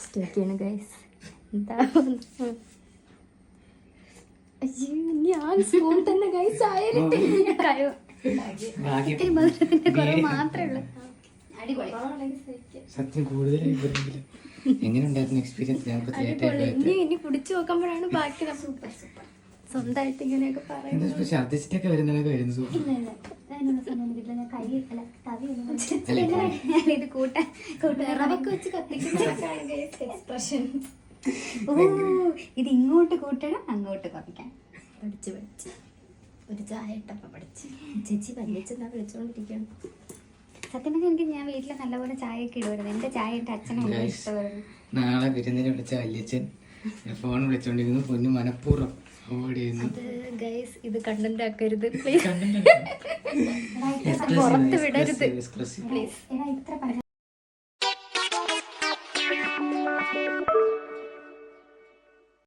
സ്റ്റേക്കാണ് guys. എന്താ ഞാൻ spoon തന്നെ ഗൈസ് ആയിരത്തിന്റെ കുറവ് മാത്രമേ ഉള്ളൂ. സത്യം കൂടുതലായി എങ്ങനെ ഉണ്ടായിരുന്നു എക്സ്പീരിയൻസ്? ഇനി കുടിച്ചു നോക്കുമ്പോഴാണ് ബാക്കി സൂപ്പർ സൂപ്പർ സ്വന്തമായിട്ട് ഇങ്ങനെയൊക്കെ പറയുന്നത്. ഛർദിച്ചിട്ടൊക്കെ വരുന്നതൊക്കെ വരുന്നു. ഇത് കൂട്ടറവൊക്കെ വെച്ച് കത്തിക്കുന്ന ഓ ഇത് ഇങ്ങോട്ട് കൂട്ടണം അങ്ങോട്ട് കുറയ്ക്കാൻ പഠിച്ച് ഒരു ചായ ഇട്ടപ്പോൾ പഠിച്ച് ചേച്ചി പല്ലിച്ചെന്നാ വിളിച്ചോണ്ടിരിക്കണം. സത്യം പറഞ്ഞാൽ എനിക്ക് ഞാൻ വീട്ടിൽ നല്ലപോലെ ചായ ഒക്കെ ഇടുമായിരുന്നു. എന്റെ ചായ എന്റെ അച്ഛനാണ് ഇഷ്ടമായിരുന്നു. നാളെ വിരുന്നിനെ വിളിച്ച വല്യച്ഛൻ ഫോൺ വിളിച്ചോണ്ടിരുന്നു. പൊന്നു മനഃപൂർവ്വം ഗൈസ് ഇത് കണ്ടന്റ് ആക്കരുത് പ്ലീസ്. പുറത്ത് വിടരുത് പ്ലീസ്.